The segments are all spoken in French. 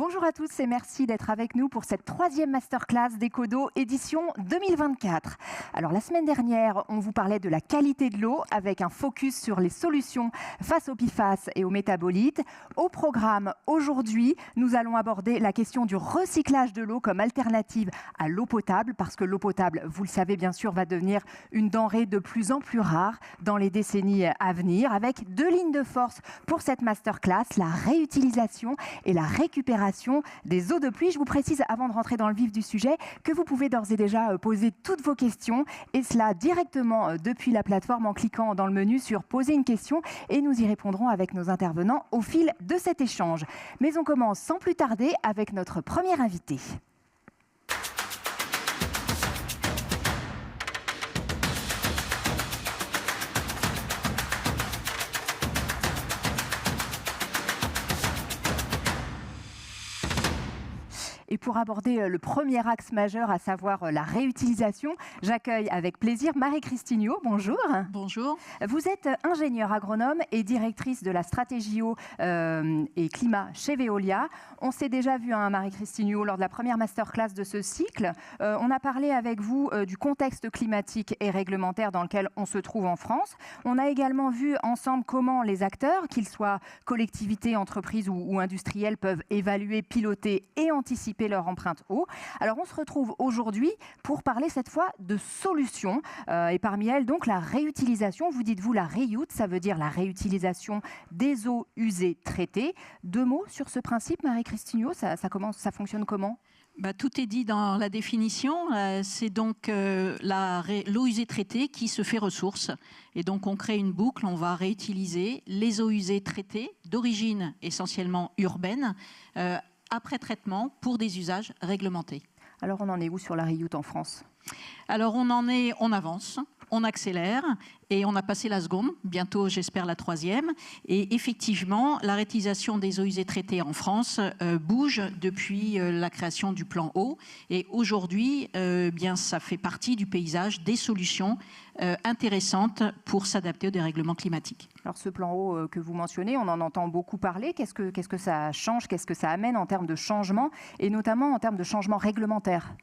Bonjour à tous et merci d'être avec nous pour cette 3e masterclass d'Ecodo édition 2024. Alors la semaine dernière, on vous parlait de la qualité de l'eau avec un focus sur les solutions face aux PFAS et aux métabolites. Au programme aujourd'hui, nous allons aborder la question du recyclage de l'eau comme alternative à l'eau potable parce que l'eau potable, vous le savez bien sûr, va devenir une denrée de plus en plus rare dans les décennies à venir avec 2 lignes de force pour cette masterclass, la réutilisation et la récupération des eaux de pluie. Je vous précise, avant de rentrer dans le vif du sujet, que vous pouvez d'ores et déjà poser toutes vos questions, et cela directement depuis la plateforme en cliquant dans le menu sur « Poser une question » et nous y répondrons avec nos intervenants au fil de cet échange. Mais on commence sans plus tarder avec notre premier invité. Et pour aborder le premier axe majeur, à savoir la réutilisation, j'accueille avec plaisir Marie-Christine Huot. Bonjour. Bonjour. Vous êtes ingénieure agronome et directrice de la stratégie eau et climat chez Veolia. On s'est déjà vu, Marie-Christine Huot, lors de la première masterclass de ce cycle. On a parlé avec vous du contexte climatique et réglementaire dans lequel on se trouve en France. On a également vu ensemble comment les acteurs, qu'ils soient collectivités, entreprises ou industriels, peuvent évaluer, piloter et anticiper leur empreinte eau. Alors on se retrouve aujourd'hui pour parler cette fois de solutions et parmi elles donc la réutilisation. Vous dites-vous la reuse, ça veut dire la réutilisation des eaux usées traitées. 2 mots sur ce principe, Marie-Christine Huot, ça fonctionne comment ? Tout est dit dans la définition. C'est donc l'eau usée traitée qui se fait ressource. Et donc on crée une boucle, on va réutiliser les eaux usées traitées d'origine essentiellement urbaine après traitement pour des usages réglementés. Alors on en est où sur la reuse en France ? Alors on avance, on accélère et on a passé la seconde, bientôt j'espère la 3e. Et effectivement, la réutilisation des eaux usées traitées en France bouge depuis la création du plan eau. Et aujourd'hui, ça fait partie du paysage des solutions intéressantes pour s'adapter aux dérèglements climatiques. Alors ce plan eau que vous mentionnez, on en entend beaucoup parler. Qu'est-ce que ça change, qu'est-ce que ça amène en termes de changement et notamment en termes de changement réglementaire ?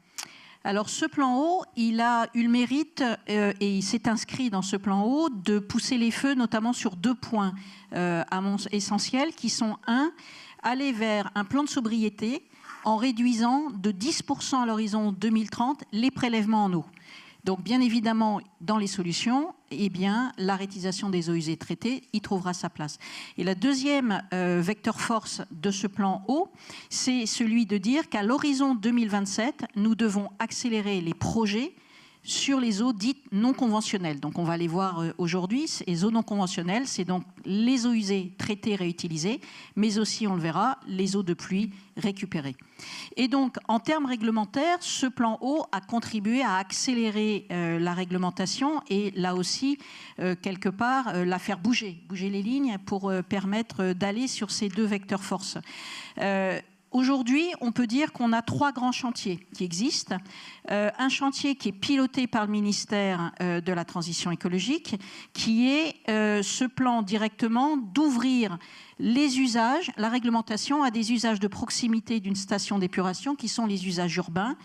Alors ce plan eau, il a eu le mérite et il s'est inscrit dans ce plan eau de pousser les feux notamment sur 2 points essentiels qui sont aller vers un plan de sobriété en réduisant de 10% à l'horizon 2030 les prélèvements en eau. Donc bien évidemment, dans les solutions, la réutilisation des eaux usées traitées y trouvera sa place. Et la deuxième vecteur force de ce plan eau, c'est celui de dire qu'à l'horizon 2027, nous devons accélérer les projets sur les eaux dites non conventionnelles. Donc on va les voir aujourd'hui. Les eaux non conventionnelles, c'est donc les eaux usées traitées, réutilisées, mais aussi, on le verra, les eaux de pluie récupérées. Et donc, en termes réglementaires, ce plan eau a contribué à accélérer la réglementation et là aussi, quelque part, la faire bouger les lignes pour permettre d'aller sur ces 2 vecteurs force. Aujourd'hui, on peut dire qu'on a 3 grands chantiers qui existent. Un chantier qui est piloté par le ministère de la Transition écologique, qui est ce plan directement d'ouvrir les usages, la réglementation à des usages de proximité d'une station d'épuration qui sont les usages urbains,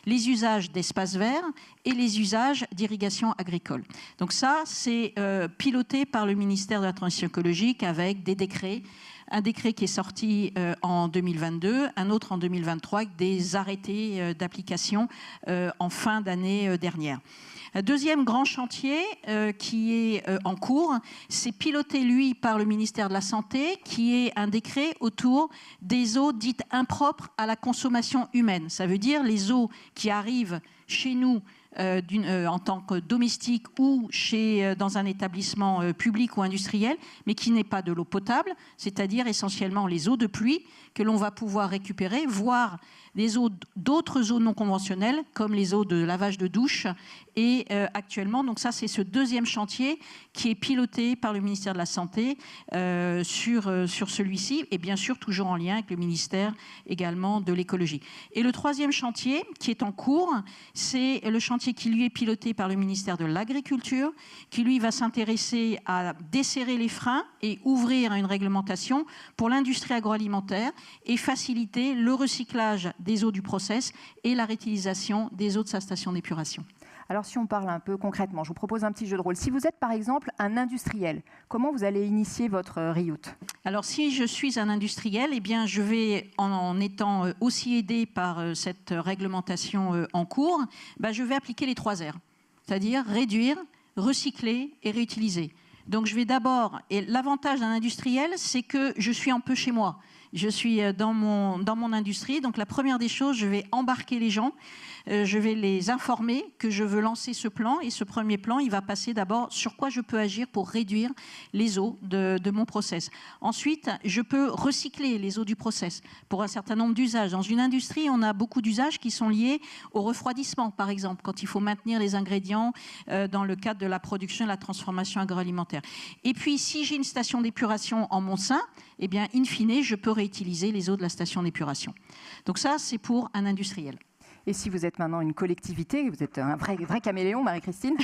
les usages d'espaces verts et les usages d'irrigation agricole. Donc ça, c'est piloté par le ministère de la Transition écologique avec des décrets. Un décret qui est sorti en 2022, un autre en 2023, avec des arrêtés d'application en fin d'année dernière. Un deuxième grand chantier qui est en cours, c'est piloté, lui, par le ministère de la Santé, qui est un décret autour des eaux dites impropres à la consommation humaine. Ça veut dire les eaux qui arrivent chez nous en tant que domestique ou dans un établissement public ou industriel, mais qui n'est pas de l'eau potable, c'est-à-dire essentiellement les eaux de pluie que l'on va pouvoir récupérer, voire d'autres eaux non conventionnelles, comme les eaux de lavage de douche. Et actuellement, donc ça, c'est ce deuxième chantier qui est piloté par le ministère de la Santé sur celui-ci, et bien sûr toujours en lien avec le ministère également de l'écologie. Et le troisième chantier qui est en cours, c'est le chantier chantier qui lui est piloté par le ministère de l'Agriculture, qui lui va s'intéresser à desserrer les freins et ouvrir à une réglementation pour l'industrie agroalimentaire et faciliter le recyclage des eaux du process et la réutilisation des eaux de sa station d'épuration. Alors si on parle un peu concrètement, je vous propose un petit jeu de rôle. Si vous êtes par exemple un industriel, comment vous allez initier votre RIOUT? Alors si je suis un industriel, eh bien, je vais, en étant aussi aidé par cette réglementation en cours, je vais appliquer les 3 R, c'est-à-dire réduire, recycler et réutiliser. Donc je vais d'abord, et l'avantage d'un industriel, c'est que je suis un peu chez moi. Je suis dans mon industrie, donc la première des choses, je vais embarquer les gens, je vais les informer que je veux lancer ce plan, et ce premier plan, il va passer d'abord sur quoi je peux agir pour réduire les eaux de mon process. Ensuite, je peux recycler les eaux du process pour un certain nombre d'usages. Dans une industrie, on a beaucoup d'usages qui sont liés au refroidissement, par exemple, quand il faut maintenir les ingrédients dans le cadre de la production et la transformation agroalimentaire. Et puis, si j'ai une station d'épuration en mon sein, eh bien, in fine, je peux réutiliser les eaux de la station d'épuration. Donc ça, c'est pour un industriel. Et si vous êtes maintenant une collectivité, vous êtes un vrai caméléon, Marie-Christine?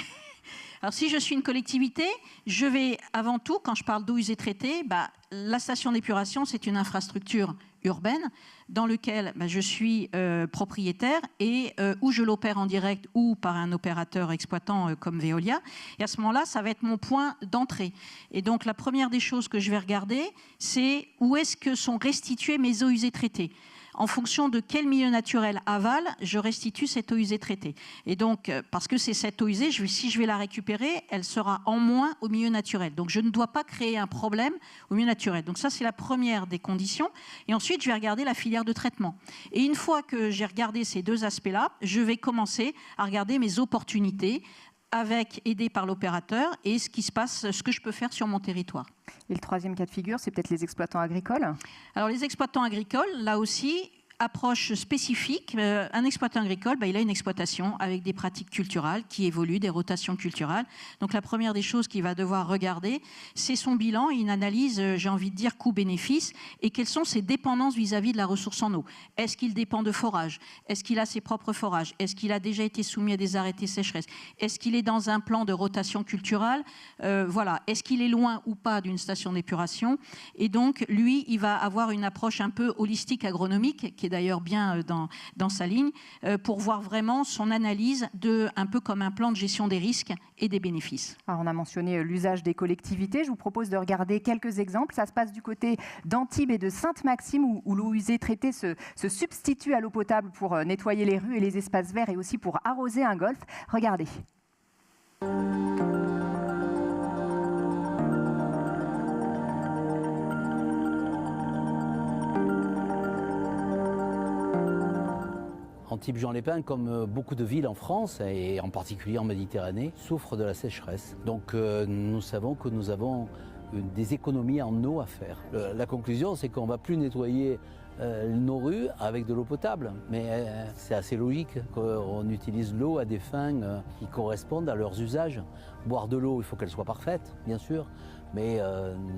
Alors si je suis une collectivité, je vais avant tout, quand je parle d'eau usée traitée, la station d'épuration, c'est une infrastructure urbaine dans laquelle je suis propriétaire et où je l'opère en direct ou par un opérateur exploitant comme Veolia. Et à ce moment-là, ça va être mon point d'entrée. Et donc la première des choses que je vais regarder, c'est où est-ce que sont restituées mes eaux usées traitées. En fonction de quel milieu naturel aval, je restitue cette eau usée traitée. Et donc, parce que c'est cette eau usée, si je vais la récupérer, elle sera en moins au milieu naturel. Donc, je ne dois pas créer un problème au milieu naturel. Donc, ça, c'est la première des conditions. Et ensuite, je vais regarder la filière de traitement. Et une fois que j'ai regardé ces 2 aspects-là, je vais commencer à regarder mes opportunités aidé par l'opérateur et ce qui se passe, ce que je peux faire sur mon territoire. Et le 3e cas de figure, c'est peut-être les exploitants agricoles? Alors les exploitants agricoles, là aussi, approche spécifique. Un exploitant agricole, il a une exploitation avec des pratiques culturales qui évoluent, des rotations culturelles. Donc la première des choses qu'il va devoir regarder, c'est son bilan et une analyse, j'ai envie de dire, coût-bénéfice, et quelles sont ses dépendances vis-à-vis de la ressource en eau. Est-ce qu'il dépend de forage? Est-ce qu'il a ses propres forages? Est-ce qu'il a déjà été soumis à des arrêtés sécheresse? Est-ce qu'il est dans un plan de rotation culturelle? Voilà. Est-ce qu'il est loin ou pas d'une station d'épuration? Et donc, lui, il va avoir une approche un peu holistique agronomique, qui est d'ailleurs bien dans sa ligne, pour voir vraiment son analyse un peu comme un plan de gestion des risques et des bénéfices. Alors on a mentionné l'usage des collectivités. Je vous propose de regarder quelques exemples. Ça se passe du côté d'Antibes et de Sainte-Maxime, où l'eau usée traitée se substitue à l'eau potable pour nettoyer les rues et les espaces verts et aussi pour arroser un golfe. Regardez. Antibes-Juan-les-Pins, comme beaucoup de villes en France, et en particulier en Méditerranée, souffrent de la sécheresse. Donc nous savons que nous avons des économies en eau à faire. La conclusion, c'est qu'on ne va plus nettoyer nos rues avec de l'eau potable. Mais c'est assez logique qu'on utilise l'eau à des fins qui correspondent à leurs usages. Boire de l'eau, il faut qu'elle soit parfaite, bien sûr, mais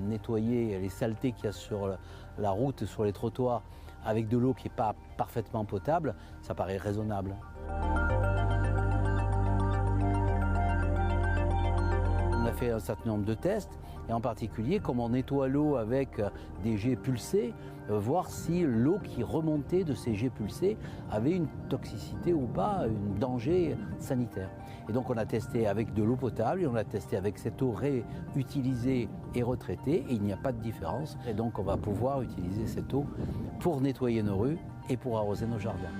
nettoyer les saletés qu'il y a sur la route, sur les trottoirs, avec de l'eau qui n'est pas parfaitement potable, ça paraît raisonnable. On a fait un certain nombre de tests, et en particulier, comme on nettoie l'eau avec des jets pulsés, voir si l'eau qui remontait de ces jets pulsés avait une toxicité ou pas, un danger sanitaire. Et donc on a testé avec de l'eau potable, et on a testé avec cette eau réutilisée et retraitée, et il n'y a pas de différence. Et donc on va pouvoir utiliser cette eau pour nettoyer nos rues et pour arroser nos jardins.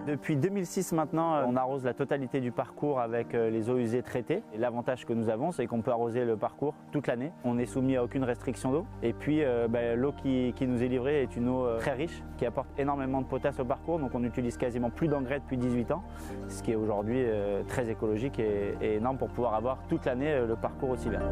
Depuis 2006 maintenant, on arrose la totalité du parcours avec les eaux usées traitées. Et l'avantage que nous avons, c'est qu'on peut arroser le parcours toute l'année. On n'est soumis à aucune restriction d'eau. Et puis l'eau qui nous est livrée est une eau très riche, qui apporte énormément de potasse au parcours. Donc on utilise quasiment plus d'engrais depuis 18 ans, ce qui est aujourd'hui très écologique et énorme pour pouvoir avoir toute l'année le parcours aussi vert.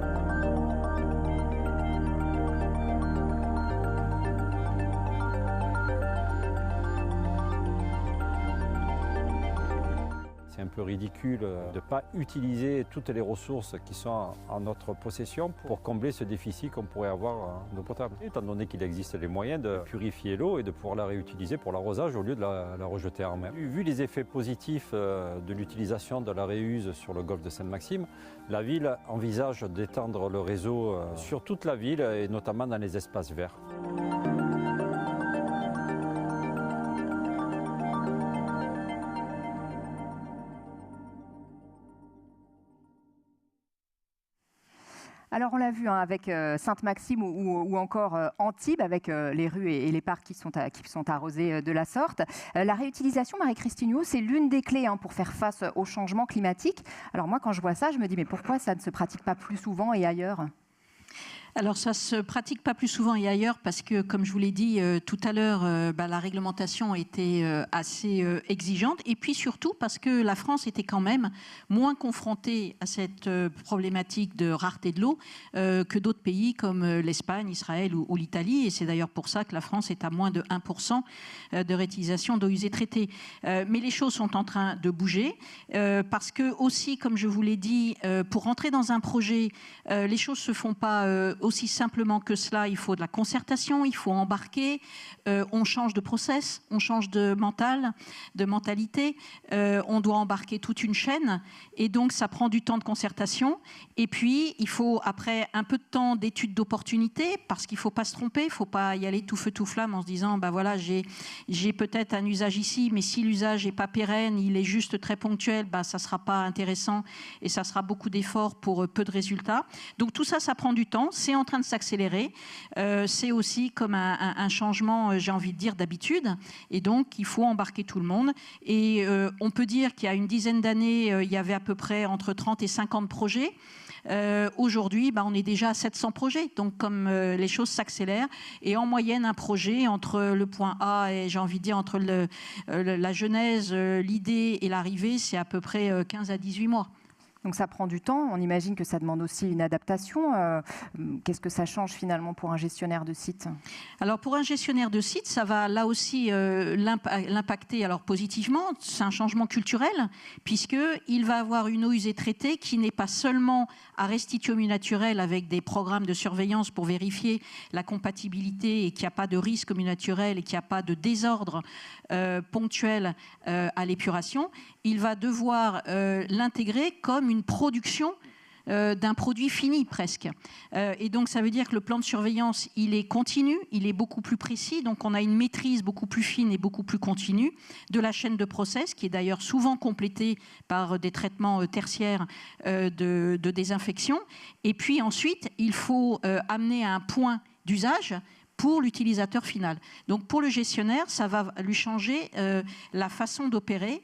C'est C'est un peu ridicule de ne pas utiliser toutes les ressources qui sont en notre possession pour combler ce déficit qu'on pourrait avoir en eau potable. Étant donné qu'il existe les moyens de purifier l'eau et de pouvoir la réutiliser pour l'arrosage au lieu de la rejeter en mer. Vu les effets positifs de l'utilisation de la réuse sur le golfe de Sainte-Maxime, la ville envisage d'étendre le réseau sur toute la ville et notamment dans les espaces verts. Alors on l'a vu avec Sainte-Maxime ou encore Antibes, avec les rues et les parcs qui sont arrosés de la sorte. La réutilisation, Marie-Christine Huot, c'est l'une des clés pour faire face au changement climatique. Alors moi, quand je vois ça, je me dis mais pourquoi ça ne se pratique pas plus souvent et ailleurs ? Alors ça ne se pratique pas plus souvent et ailleurs parce que, comme je vous l'ai dit tout à l'heure, la réglementation était assez exigeante et puis surtout parce que la France était quand même moins confrontée à cette problématique de rareté de l'eau que d'autres pays comme l'Espagne, Israël ou l'Italie, et c'est d'ailleurs pour ça que la France est à moins de 1% de réutilisation d'eau usée traitée. Mais les choses sont en train de bouger parce que aussi, comme je vous l'ai dit, pour rentrer dans un projet, les choses ne se font pas aussi simplement que cela. Il faut de la concertation, il faut embarquer, on change de process, on change de mentalité, on doit embarquer toute une chaîne et donc ça prend du temps de concertation et puis il faut après un peu de temps d'étude d'opportunité parce qu'il ne faut pas se tromper, il ne faut pas y aller tout feu tout flamme en se disant voilà j'ai peut-être un usage ici mais si l'usage n'est pas pérenne, il est juste très ponctuel, ça ne sera pas intéressant et ça sera beaucoup d'efforts pour peu de résultats. Donc tout ça, ça prend du temps, c'est en train de s'accélérer, c'est aussi comme un changement, j'ai envie de dire, d'habitude et donc il faut embarquer tout le monde et on peut dire qu'il y a une dizaine d'années, il y avait à peu près entre 30 et 50 projets. Aujourd'hui, on est déjà à 700 projets, donc comme les choses s'accélèrent et en moyenne un projet entre le point A et j'ai envie de dire entre la genèse, l'idée et l'arrivée, c'est à peu près 15 à 18 mois. Donc ça prend du temps, on imagine que ça demande aussi une adaptation. Qu'est-ce que ça change finalement pour un gestionnaire de site ? Alors pour un gestionnaire de site, ça va là aussi l'impacter positivement. C'est un changement culturel puisqu'il va avoir une eau usée traitée qui n'est pas seulement à restituer au milieu naturel avec des programmes de surveillance pour vérifier la compatibilité et qu'il n'y a pas de risque au milieu naturel et qu'il n'y a pas de désordre ponctuel à l'épuration. Il va devoir l'intégrer comme une production d'un produit fini presque. Et donc ça veut dire que le plan de surveillance, il est continu, il est beaucoup plus précis, donc on a une maîtrise beaucoup plus fine et beaucoup plus continue de la chaîne de process, qui est d'ailleurs souvent complétée par des traitements tertiaires de désinfection. Et puis ensuite, il faut amener à un point d'usage pour l'utilisateur final. Donc pour le gestionnaire, ça va lui changer la façon d'opérer,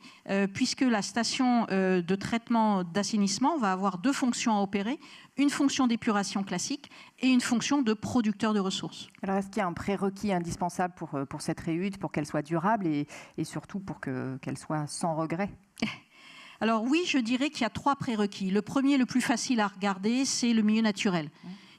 puisque la station de traitement d'assainissement va avoir deux fonctions à opérer, une fonction d'épuration classique et une fonction de producteur de ressources. Alors est-ce qu'il y a un prérequis indispensable pour cette réhute, pour qu'elle soit durable et surtout pour qu'elle soit sans regret ? Alors oui, je dirais qu'il y a 3 prérequis. Le premier, le plus facile à regarder, c'est le milieu naturel.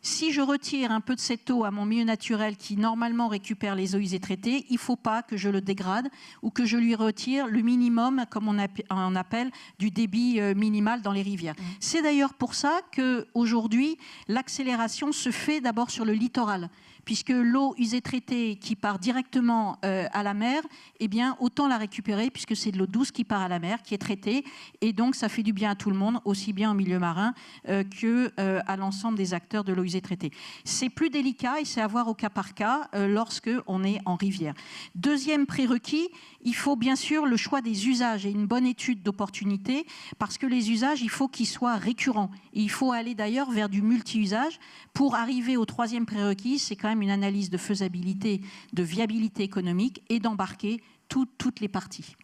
Si je retire un peu de cette eau à mon milieu naturel qui normalement récupère les eaux usées traitées, il ne faut pas que je le dégrade ou que je lui retire le minimum, comme on appelle, du débit minimal dans les rivières. C'est d'ailleurs pour ça qu'aujourd'hui, l'accélération se fait d'abord sur le littoral, puisque l'eau usée traitée qui part directement à la mer, eh bien, autant la récupérer, puisque c'est de l'eau douce qui part à la mer, qui est traitée, et donc ça fait du bien à tout le monde, aussi bien au milieu marin qu'à l'ensemble des acteurs de l'eau usée traitée. C'est plus délicat et c'est à voir au cas par cas lorsqu'on est en rivière. Deuxième prérequis, il faut bien sûr le choix des usages et une bonne étude d'opportunité, parce que les usages, il faut qu'ils soient récurrents. Et il faut aller d'ailleurs vers du multi-usage. Pour arriver au troisième prérequis, c'est quand même une analyse de faisabilité, de viabilité économique et d'embarquer toutes les parties.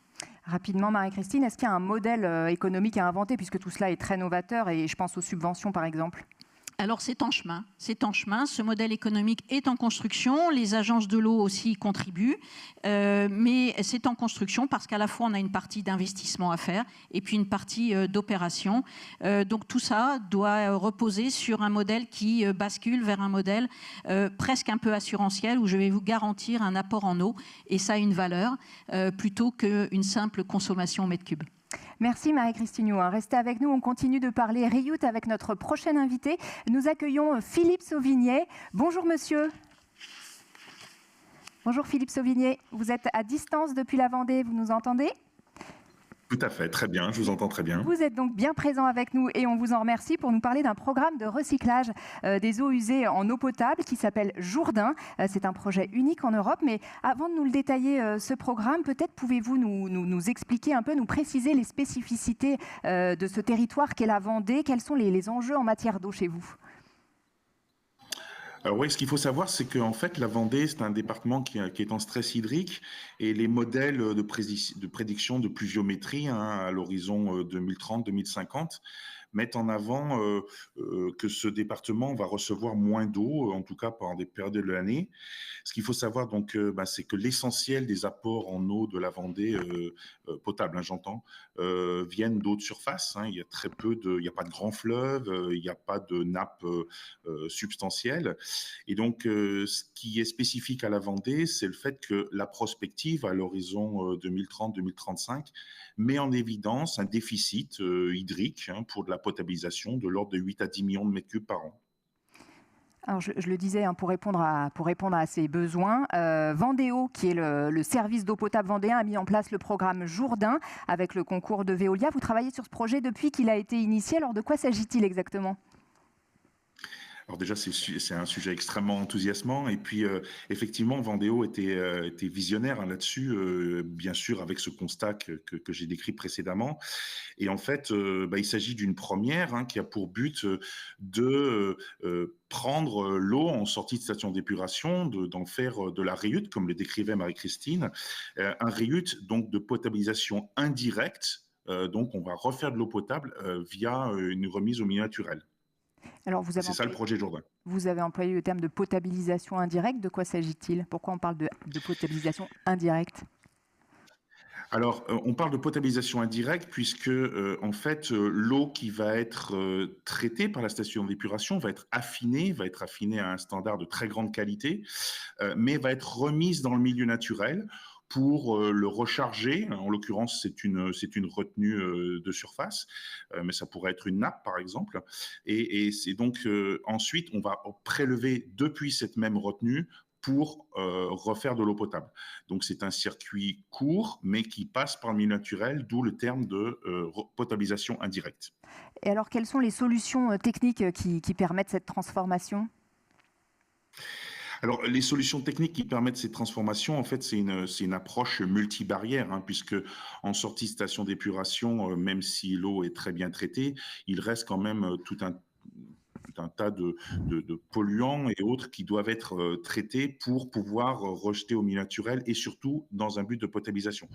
Rapidement, Marie-Christine, est-ce qu'il y a un modèle économique à inventer, puisque tout cela est très novateur, et je pense aux subventions par exemple ? Alors c'est en chemin, ce modèle économique est en construction, les agences de l'eau aussi y contribuent, mais c'est en construction parce qu'à la fois on a une partie d'investissement à faire et puis une partie d'opération. Donc tout ça doit reposer sur un modèle qui bascule vers un modèle presque un peu assurantiel où je vais vous garantir un apport en eau et ça a une valeur plutôt qu'une simple consommation au mètre cube. Merci Marie-Christine Huot. Restez avec nous, on continue de parler reuse avec notre prochain invité. Nous accueillons Philippe Sauvigné. Bonjour monsieur. Bonjour Philippe Sauvigné, vous êtes à distance depuis la Vendée, vous nous entendez ? Tout à fait, très bien, je vous entends très bien. Vous êtes donc bien présent avec nous et on vous en remercie pour nous parler d'un programme de recyclage des eaux usées en eau potable qui s'appelle Jourdain. C'est un projet unique en Europe, mais avant de nous le détailler, ce programme, peut-être pouvez-vous nous expliquer un peu, nous préciser les spécificités de ce territoire qu'est la Vendée. Quels sont les enjeux en matière d'eau chez vous ? Alors oui, ce qu'il faut savoir, c'est qu'en fait, la Vendée, c'est un département qui est en stress hydrique et les modèles de prédiction de pluviométrie à l'horizon 2030-2050 mettent en avant que ce département va recevoir moins d'eau, en tout cas pendant des périodes de l'année. Ce qu'il faut savoir, donc, c'est que l'essentiel des apports en eau de la Vendée, potable, j'entends, viennent d'eau de surface. Il y a très peu il n'y a pas de grands fleuves, il n'y a pas de nappes substantielles. Et donc, ce qui est spécifique à la Vendée, c'est le fait que la prospective à l'horizon 2030-2035 met en évidence un déficit hydrique pour de la potabilisation de l'ordre de 8 à 10 millions de mètres cubes par an. Alors je le disais, pour répondre à ces besoins, Vendéo, qui est le service d'eau potable vendéen, a mis en place le programme Jourdain avec le concours de Veolia. Vous travaillez sur ce projet depuis qu'il a été initié. Alors de quoi s'agit-il exactement ? Alors déjà, c'est un sujet extrêmement enthousiasmant. Et puis, effectivement, Vendéo était visionnaire là-dessus, bien sûr, avec ce constat que j'ai décrit précédemment. Et en fait, il s'agit d'une première qui a pour but de prendre l'eau en sortie de station d'épuration, d'en faire de la REUT, comme le décrivait Marie-Christine. Un REUT, donc, de potabilisation indirecte. Donc, on va refaire de l'eau potable via une remise au milieu naturel. C'est ça le projet Jourdain. Vous avez employé le terme de potabilisation indirecte. De quoi s'agit-il ? Pourquoi on parle de potabilisation indirecte ? Alors, on parle de potabilisation indirecte puisque, en fait, l'eau qui va être traitée par la station d'épuration va être affinée à un standard de très grande qualité, mais va être remise dans le milieu naturel pour le recharger. En l'occurrence, c'est une retenue de surface, mais ça pourrait être une nappe, par exemple. Et c'est donc ensuite, on va prélever depuis cette même retenue pour refaire de l'eau potable. Donc, c'est un circuit court, mais qui passe par le milieu naturel, d'où le terme de potabilisation indirecte. Et alors, quelles sont les solutions techniques qui permettent cette transformation ? Alors, les solutions techniques qui permettent ces transformations, en fait, c'est une approche multibarrière, puisque en sortie de station d'épuration, même si l'eau est très bien traitée, il reste quand même tout un tas de polluants et autres qui doivent être traités pour pouvoir rejeter au milieu naturel et surtout dans un but de potabilisation.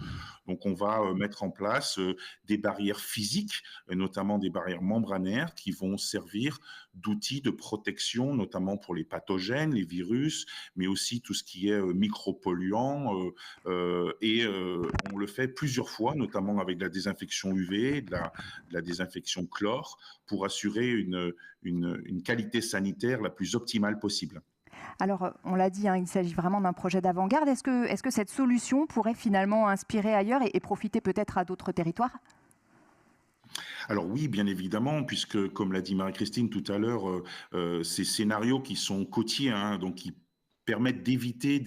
Donc, on va mettre en place des barrières physiques, notamment des barrières membranaires qui vont servir d'outils de protection, notamment pour les pathogènes, les virus, mais aussi tout ce qui est micropolluants. Et on le fait plusieurs fois, notamment avec la désinfection UV, de la désinfection chlore, pour assurer une qualité sanitaire la plus optimale possible. Alors, on l'a dit, il s'agit vraiment d'un projet d'avant-garde. Est-ce que cette solution pourrait finalement inspirer ailleurs et profiter peut-être à d'autres territoires ? Alors oui, bien évidemment, puisque, comme l'a dit Marie-Christine tout à l'heure, ces scénarios qui sont côtiers, donc qui permettent d'éviter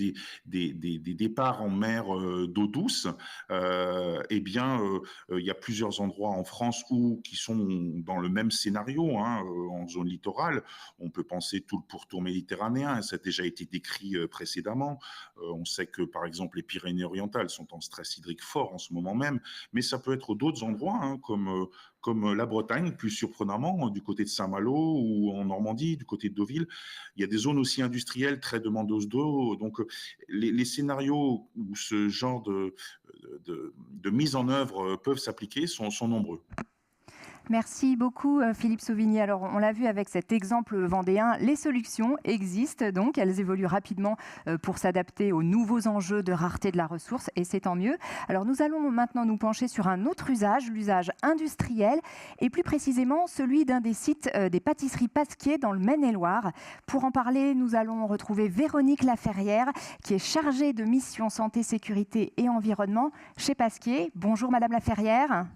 des départs en mer d'eau douce, il y a plusieurs endroits en France qui sont dans le même scénario, en zone littorale. On peut penser tout le pourtour méditerranéen, ça a déjà été décrit précédemment. On sait que, par exemple, les Pyrénées-Orientales sont en stress hydrique fort en ce moment même, mais ça peut être d'autres endroits, comme la Bretagne, plus surprenamment, du côté de Saint-Malo ou en Normandie, du côté de Deauville. Il y a des zones aussi industrielles très demandeuses d'eau. Donc, les scénarios où ce genre de mise en œuvre peuvent s'appliquer sont nombreux. Merci beaucoup Philippe Sauvigné. Alors on l'a vu avec cet exemple vendéen, les solutions existent donc, elles évoluent rapidement pour s'adapter aux nouveaux enjeux de rareté de la ressource et c'est tant mieux. Alors nous allons maintenant nous pencher sur un autre usage, l'usage industriel et plus précisément celui d'un des sites des pâtisseries Pasquier dans le Maine-et-Loire. Pour en parler, nous allons retrouver Véronique Laferrière qui est chargée de mission santé, sécurité et environnement chez Pasquier. Bonjour Madame Laferrière.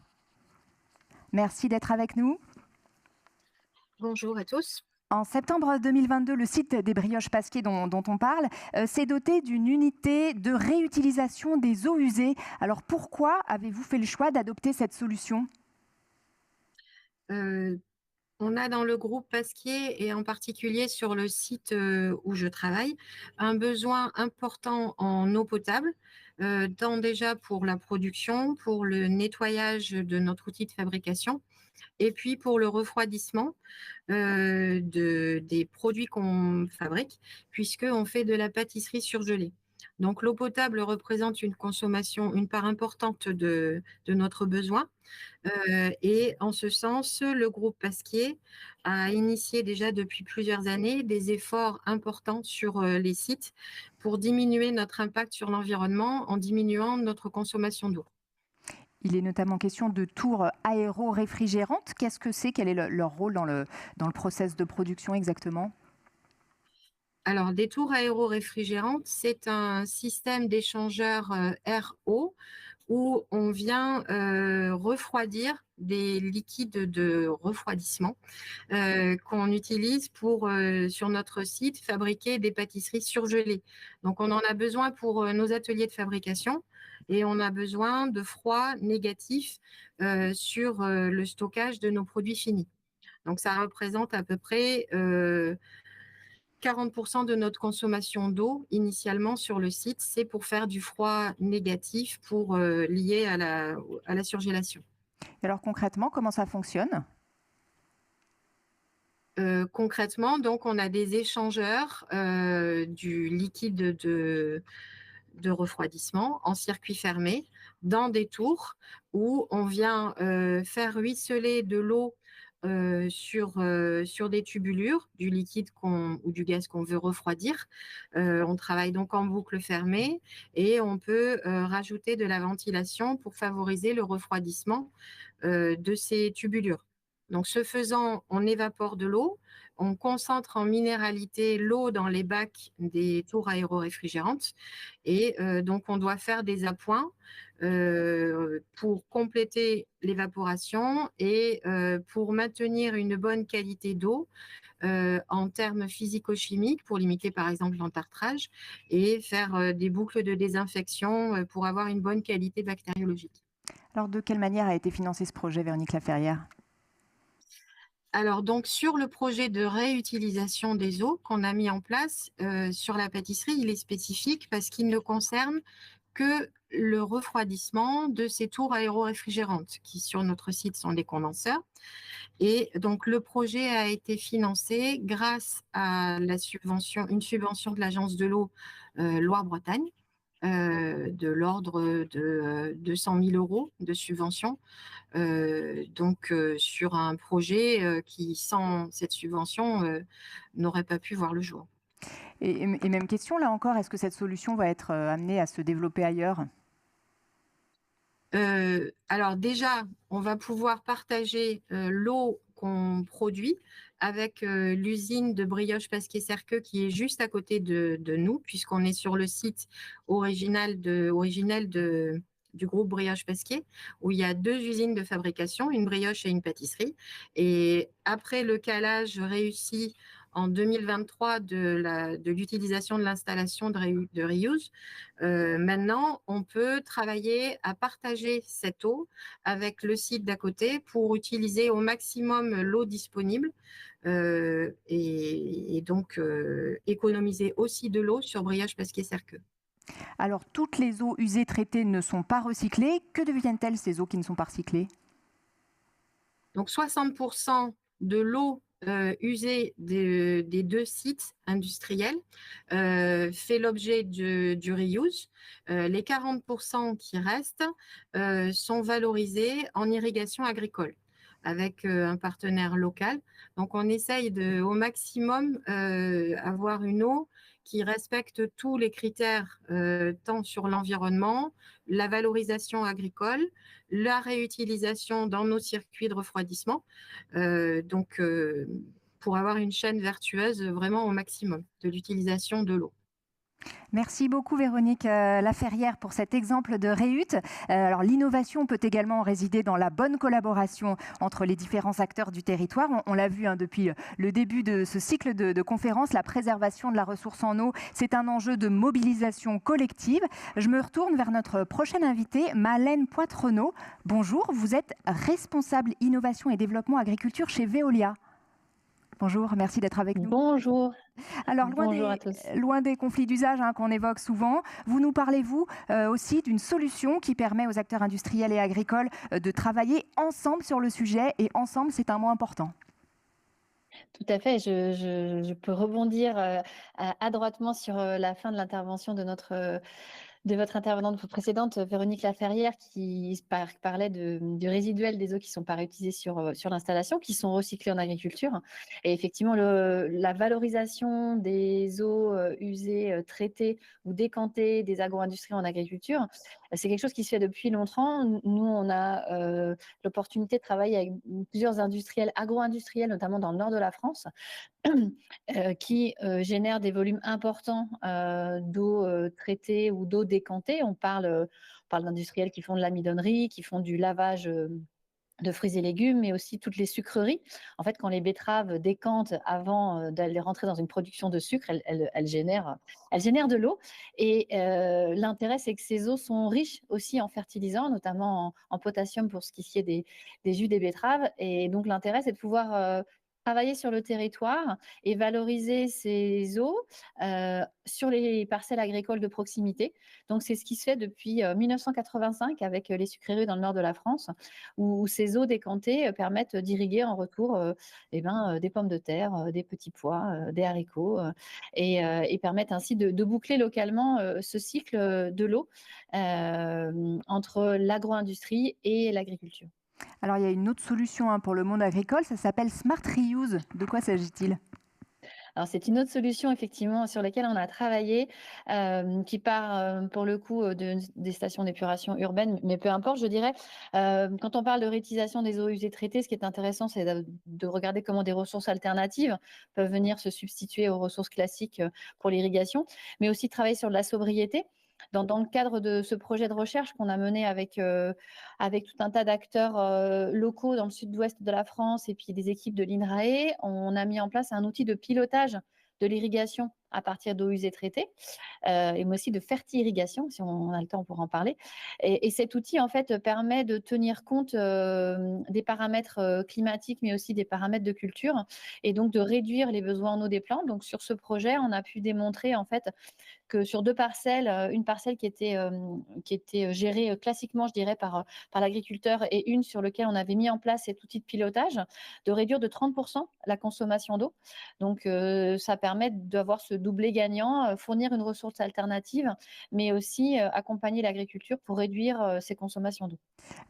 Merci d'être avec nous. Bonjour à tous. En septembre 2022, le site des Brioches Pasquier dont on parle s'est doté d'une unité de réutilisation des eaux usées. Alors pourquoi avez-vous fait le choix d'adopter cette solution ? On a dans le groupe Pasquier et en particulier sur le site où je travaille un besoin important en eau potable, tant déjà pour la production, pour le nettoyage de notre outil de fabrication et puis pour le refroidissement des produits qu'on fabrique, puisqu'on fait de la pâtisserie surgelée. Donc l'eau potable représente une consommation, une part importante de notre besoin. Et en ce sens, le groupe Pasquier a initié déjà depuis plusieurs années des efforts importants sur les sites pour diminuer notre impact sur l'environnement en diminuant notre consommation d'eau. Il est notamment question de tours aéro-réfrigérantes. Qu'est-ce que c'est ? Quel est leur rôle dans le process de production exactement ? Alors, des tours aéro-réfrigérantes, c'est un système d'échangeur air-eau où on vient refroidir des liquides de refroidissement qu'on utilise pour, sur notre site, fabriquer des pâtisseries surgelées. Donc, on en a besoin pour nos ateliers de fabrication et on a besoin de froid négatif sur le stockage de nos produits finis. Donc, ça représente à peu près 40% de notre consommation d'eau initialement sur le site, c'est pour faire du froid négatif pour lié à la surgélation. Et alors concrètement, comment ça fonctionne ? Concrètement, donc on a des échangeurs du liquide de refroidissement en circuit fermé dans des tours où on vient faire ruisseler de l'eau sur des tubulures du liquide ou du gaz qu'on veut refroidir. On travaille donc en boucle fermée et on peut rajouter de la ventilation pour favoriser le refroidissement de ces tubulures. Donc, ce faisant, on évapore de l'eau, on concentre en minéralité l'eau dans les bacs des tours aéro-réfrigérantes et donc on doit faire des appoints pour compléter l'évaporation et pour maintenir une bonne qualité d'eau en termes physico-chimiques pour limiter par exemple l'entartrage et faire des boucles de désinfection pour avoir une bonne qualité bactériologique. Alors de quelle manière a été financé ce projet, Véronique Laferrière ? Alors donc sur le projet de réutilisation des eaux qu'on a mis en place sur la pâtisserie, il est spécifique parce qu'il ne concerne que le refroidissement de ces tours aéro-réfrigérantes qui sur notre site sont des condenseurs. Et donc le projet a été financé grâce à une subvention de l'Agence de l'eau Loire-Bretagne de l'ordre de 200 000 € de subvention. Sur un projet qui, sans cette subvention, n'aurait pas pu voir le jour. Et même question, là encore, est-ce que cette solution va être amenée à se développer ailleurs ? Alors déjà, on va pouvoir partager l'eau qu'on produit avec l'usine de Brioche Pasquier Cerqueux qui est juste à côté de nous, puisqu'on est sur le site originel du groupe Brioche Pasquier, où il y a 2 usines de fabrication, une brioche et une pâtisserie. Et après le calage réussi en 2023 de l'utilisation de l'installation de reuse, maintenant, on peut travailler à partager cette eau avec le site d'à côté pour utiliser au maximum l'eau disponible et donc économiser aussi de l'eau sur Brioche Pasquier Cerqueux. Alors, toutes les eaux usées traitées ne sont pas recyclées. Que deviennent-elles, ces eaux qui ne sont pas recyclées ? Donc, 60% de l'eau usée des 2 sites industriels fait l'objet du reuse. Les 40% qui restent sont valorisés en irrigation agricole avec un partenaire local. Donc, on essaye au maximum avoir une eau qui respecte tous les critères, tant sur l'environnement, la valorisation agricole, la réutilisation dans nos circuits de refroidissement, pour avoir une chaîne vertueuse vraiment au maximum de l'utilisation de l'eau. Merci beaucoup Véronique Laferrière pour cet exemple de réhute. Alors l'innovation peut également résider dans la bonne collaboration entre les différents acteurs du territoire. On l'a vu depuis le début de ce cycle de conférences, la préservation de la ressource en eau, c'est un enjeu de mobilisation collective. Je me retourne vers notre prochaine invitée, Malène Poitrenaud. Bonjour, vous êtes responsable innovation et développement agriculture chez Veolia. Bonjour, merci d'être avec nous. Bonjour. Alors, Bonjour à tous. Loin des conflits d'usage qu'on évoque souvent, vous nous parlez, vous, aussi d'une solution qui permet aux acteurs industriels et agricoles de travailler ensemble sur le sujet. Et ensemble, c'est un mot important. Tout à fait. Je peux rebondir adroitement sur la fin de l'intervention de votre intervenante précédente, Véronique Laferrière, qui parlait du résiduel des eaux qui ne sont pas réutilisées sur l'installation, qui sont recyclées en agriculture. Et effectivement, la valorisation des eaux usées, traitées ou décantées des agro-industries en agriculture, c'est quelque chose qui se fait depuis longtemps. Nous, on a l'opportunité de travailler avec plusieurs industriels, agro-industriels, notamment dans le nord de la France, qui génèrent des volumes importants d'eau traitée ou d'eau décantée. On parle d'industriels qui font de l'amidonnerie, qui font du lavage de fruits et légumes, mais aussi toutes les sucreries. En fait, quand les betteraves décantent avant d'aller rentrer dans une production de sucre, elles génèrent de l'eau. Et l'intérêt, c'est que ces eaux sont riches aussi en fertilisants, notamment en potassium pour ce qui est des jus des betteraves. Et donc, l'intérêt, c'est de pouvoir travailler sur le territoire et valoriser ces eaux sur les parcelles agricoles de proximité. Donc, c'est ce qui se fait depuis 1985 avec les sucreries dans le nord de la France, où ces eaux décantées permettent d'irriguer en retour des pommes de terre, des petits pois, des haricots, et permettent ainsi de boucler localement ce cycle de l'eau entre l'agro-industrie et l'agriculture. Alors, il y a une autre solution pour le monde agricole, ça s'appelle Smart Reuse. De quoi s'agit-il ? Alors, c'est une autre solution, effectivement, sur laquelle on a travaillé, qui part, pour le coup, des stations d'épuration urbaines, mais peu importe, je dirais. Quand on parle de réutilisation des eaux usées traitées, ce qui est intéressant, c'est de regarder comment des ressources alternatives peuvent venir se substituer aux ressources classiques pour l'irrigation, mais aussi travailler sur de la sobriété. Dans le cadre de ce projet de recherche qu'on a mené avec tout un tas d'acteurs locaux dans le sud-ouest de la France et puis des équipes de l'INRAE, on a mis en place un outil de pilotage de l'irrigation à partir d'eau usée traitée, et aussi de ferti-irrigation, si on a le temps, on pourra en parler. Et cet outil, en fait, permet de tenir compte des paramètres climatiques, mais aussi des paramètres de culture, et donc de réduire les besoins en eau des plantes. Donc, sur ce projet, on a pu démontrer, en fait, que sur 2 parcelles, une parcelle qui était gérée classiquement, je dirais, par l'agriculteur, et une sur laquelle on avait mis en place cet outil de pilotage, de réduire de 30% la consommation d'eau. Donc, ça permet d'avoir ce doublé gagnant, fournir une ressource alternative, mais aussi accompagner l'agriculture pour réduire ses consommations d'eau.